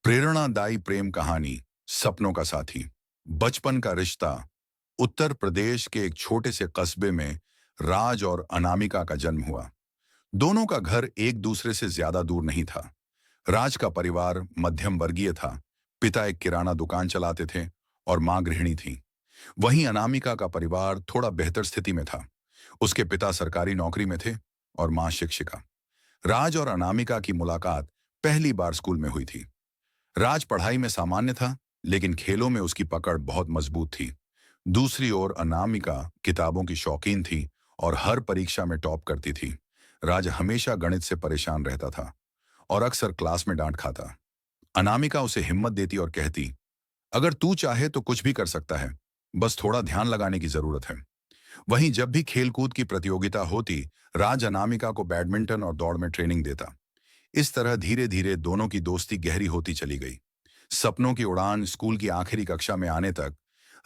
प्रेरणादायी प्रेम कहानी। सपनों का साथी। बचपन का रिश्ता। उत्तर प्रदेश के एक छोटे से कस्बे में राज और अनामिका का जन्म हुआ। दोनों का घर एक दूसरे से ज्यादा दूर नहीं था। राज का परिवार मध्यम वर्गीय था। पिता एक किराना दुकान चलाते थे और मां गृहिणी थी। वहीं अनामिका का परिवार थोड़ा बेहतर स्थिति में था। उसके पिता सरकारी नौकरी में थे और मां शिक्षिका। राज और अनामिका की मुलाकात पहली बार स्कूल में हुई थी। राज पढ़ाई में सामान्य था, लेकिन खेलों में उसकी पकड़ बहुत मजबूत थी। दूसरी ओर अनामिका किताबों की शौकीन थी और हर परीक्षा में टॉप करती थी। राज हमेशा गणित से परेशान रहता था और अक्सर क्लास में डांट खाता। अनामिका उसे हिम्मत देती और कहती, अगर तू चाहे तो कुछ भी कर सकता है, बस थोड़ा ध्यान लगाने की जरूरत है। वहीं जब भी खेलकूद की प्रतियोगिता होती, राज अनामिका को बैडमिंटन और दौड़ में ट्रेनिंग देता। इस तरह धीरे धीरे दोनों की दोस्ती गहरी होती चली गई। सपनों की उड़ान स्कूल की आखिरी कक्षा में आने तक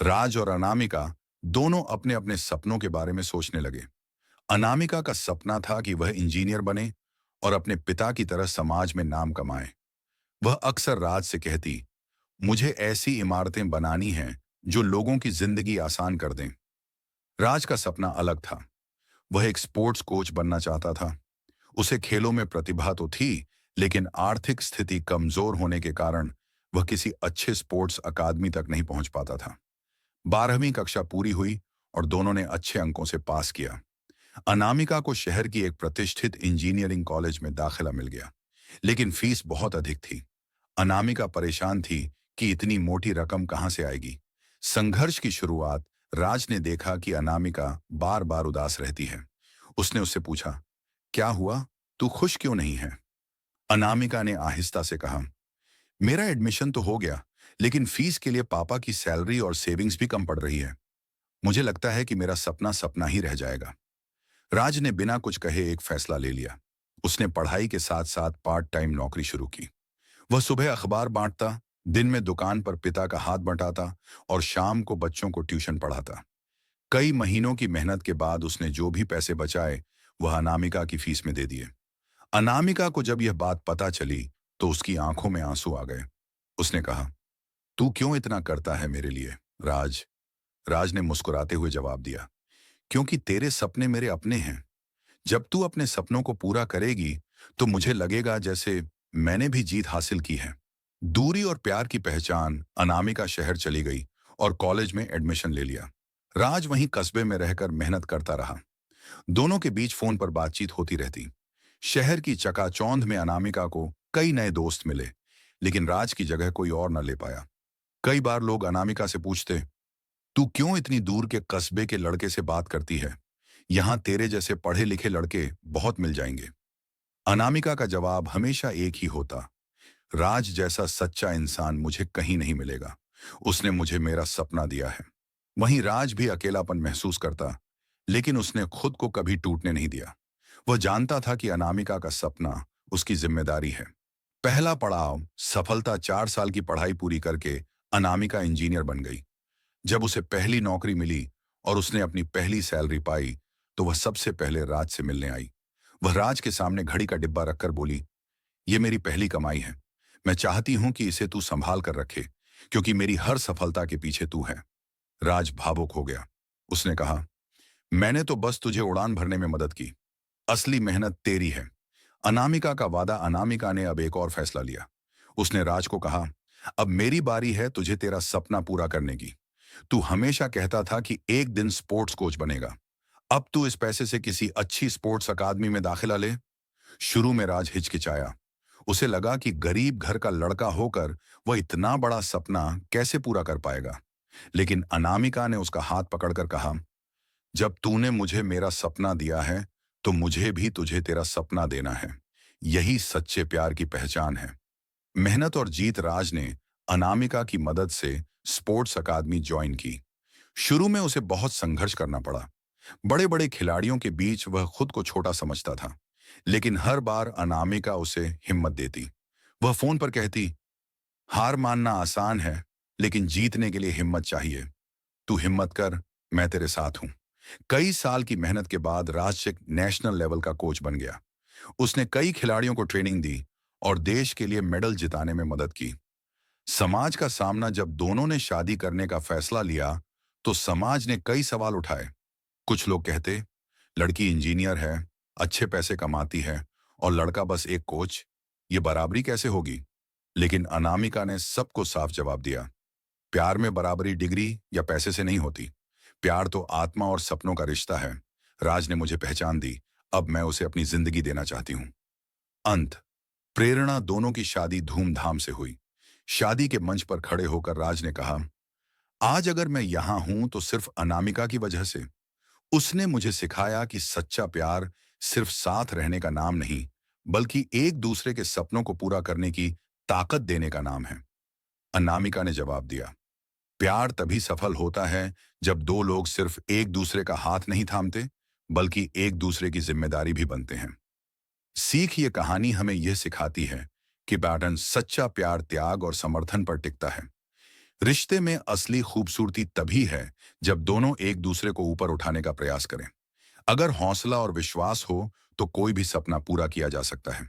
राज और अनामिका दोनों अपने अपने सपनों के बारे में सोचने लगे। अनामिका का सपना था कि वह इंजीनियर बने और अपने पिता की तरह समाज में नाम कमाए। वह अक्सर राज से कहती, मुझे ऐसी इमारतें बनानी हैं जो लोगों की जिंदगी आसान कर दें। राज का सपना अलग था। वह एक स्पोर्ट्स कोच बनना चाहता था। उसे खेलों में प्रतिभा तो थी, लेकिन आर्थिक स्थिति कमजोर होने के कारण वह किसी अच्छे स्पोर्ट्स अकादमी तक नहीं पहुंच पाता था। 12वीं कक्षा पूरी हुई और दोनों ने अच्छे अंकों से पास किया। अनामिका को शहर की एक प्रतिष्ठित इंजीनियरिंग कॉलेज में दाखिला मिल गया, लेकिन फीस बहुत अधिक थी। अनामिका परेशान थी कि इतनी मोटी रकम कहां से आएगी। संघर्ष की शुरुआत राज ने देखा कि अनामिका बार बार उदास रहती है। उसने उससे पूछा, क्या हुआ, तू खुश क्यों नहीं है? अनामिका ने आहिस्ता से कहा, मेरा एडमिशन तो हो गया, लेकिन फीस के लिए पापा की सैलरी और सेविंग्स भी कम पड़ रही है। मुझे लगता है कि मेरा सपना सपना ही रह जाएगा। राज ने बिना कुछ कहे एक फैसला ले लिया। उसने पढ़ाई के साथ साथ पार्ट टाइम नौकरी शुरू की। वह सुबह अखबार बांटता, दिन में दुकान पर पिता का हाथ बंटाता और शाम को बच्चों को ट्यूशन पढ़ाता। कई महीनों की मेहनत के बाद उसने जो भी पैसे बचाए वह अनामिका की फीस में दे दिए। अनामिका को जब यह बात पता चली तो उसकी आंखों में आंसू आ गए। उसने कहा, तू क्यों इतना करता है मेरे लिए, राज? राज ने मुस्कुराते हुए जवाब दिया, क्योंकि तेरे सपने मेरे अपने हैं। जब तू अपने सपनों को पूरा करेगी तो मुझे लगेगा जैसे मैंने भी जीत हासिल की है। दूरी और प्यार की पहचान अनामिका शहर चली गई और कॉलेज में एडमिशन ले लिया। राज वहीं कस्बे में रहकर मेहनत करता रहा। दोनों के बीच फोन पर बातचीत होती रहती। शहर की चकाचौंध में अनामिका को कई नए दोस्त मिले, लेकिन राज की जगह कोई और न ले पाया। कई बार लोग अनामिका से पूछते, तू क्यों इतनी दूर के कस्बे के लड़के से बात करती है? यहाँ तेरे जैसे पढ़े लिखे लड़के बहुत मिल जाएंगे। अनामिका का जवाब हमेशा एक ही होता, राज जैसा सच्चा इंसान मुझे कहीं नहीं मिलेगा। उसने मुझे मेरा सपना दिया है। वहीं राज भी अकेलापन महसूस करता, लेकिन उसने खुद को कभी टूटने नहीं दिया। वह जानता था कि अनामिका का सपना उसकी जिम्मेदारी है। पहला पड़ाव सफलता। 4 साल की पढ़ाई पूरी करके अनामिका इंजीनियर बन गई। जब उसे पहली नौकरी मिली और उसने अपनी पहली सैलरी पाई, तो वह सबसे पहले राज से मिलने आई। वह राज के सामने घड़ी का डिब्बा रखकर बोली, ये मेरी पहली कमाई है। मैं चाहती हूं कि इसे तू संभाल कर रखे, क्योंकि मेरी हर सफलता के पीछे तू है। राज भावुक हो गया। उसने कहा, मैंने तो बस तुझे उड़ान भरने में मदद की, असली मेहनत तेरी है। अनामिका का वादा। अनामिका ने अब एक और फैसला लिया। उसने राज को कहा, अब मेरी बारी है तुझे तेरा सपना पूरा करने की। तू हमेशा कहता था कि एक दिन स्पोर्ट्स कोच बनेगा। अब तू इस पैसे से किसी अच्छी स्पोर्ट्स अकादमी में दाखिला ले। शुरू में राज हिचकिचाया। उसे लगा कि गरीब घर का लड़का होकर वह इतना बड़ा सपना कैसे पूरा कर पाएगा। लेकिन अनामिका ने उसका हाथ पकड़कर कहा, जब तूने मुझे मेरा सपना दिया है तो मुझे भी तुझे तेरा सपना देना है। यही सच्चे प्यार की पहचान है। मेहनत और जीत। राज ने अनामिका की मदद से स्पोर्ट्स अकादमी ज्वाइन की। शुरू में उसे बहुत संघर्ष करना पड़ा। बड़े बड़े खिलाड़ियों के बीच वह खुद को छोटा समझता था, लेकिन हर बार अनामिका उसे हिम्मत देती। वह फोन पर कहती, हार मानना आसान है, लेकिन जीतने के लिए हिम्मत चाहिए। तू हिम्मत कर, मैं तेरे साथ हूं। कई साल की मेहनत के बाद राष्ट्रीय नेशनल लेवल का कोच बन गया। उसने कई खिलाड़ियों को ट्रेनिंग दी और देश के लिए मेडल जिताने में मदद की। समाज का सामना जब दोनों ने शादी करने का फैसला लिया, तो समाज ने कई सवाल उठाए। कुछ लोग कहते, लड़की इंजीनियर है, अच्छे पैसे कमाती है, और लड़का बस एक कोच, ये बराबरी कैसे होगी? लेकिन अनामिका ने सबको साफ जवाब दिया, प्यार में बराबरी डिग्री या पैसे से नहीं होती। प्यार तो आत्मा और सपनों का रिश्ता है। राज ने मुझे पहचान दी, अब मैं उसे अपनी जिंदगी देना चाहती हूँ। अंत। प्रेरणा दोनों की शादी धूमधाम से हुई। शादी के मंच पर खड़े होकर राज ने कहा, आज अगर मैं यहां हूं तो सिर्फ अनामिका की वजह से। उसने मुझे सिखाया कि सच्चा प्यार सिर्फ साथ रहने का नाम नहीं, बल्कि एक दूसरे के सपनों को पूरा करने की ताकत देने का नाम है। अनामिका ने जवाब दिया, प्यार तभी सफल होता है जब दो लोग सिर्फ एक दूसरे का हाथ नहीं थामते, बल्कि एक दूसरे की जिम्मेदारी भी बनते हैं। सीख ये कहानी हमें यह सिखाती है कि पैटर्न सच्चा प्यार त्याग और समर्थन पर टिकता है। रिश्ते में असली खूबसूरती तभी है जब दोनों एक दूसरे को ऊपर उठाने का प्रयास करें। अगर हौसला और विश्वास हो तो कोई भी सपना पूरा किया जा सकता है।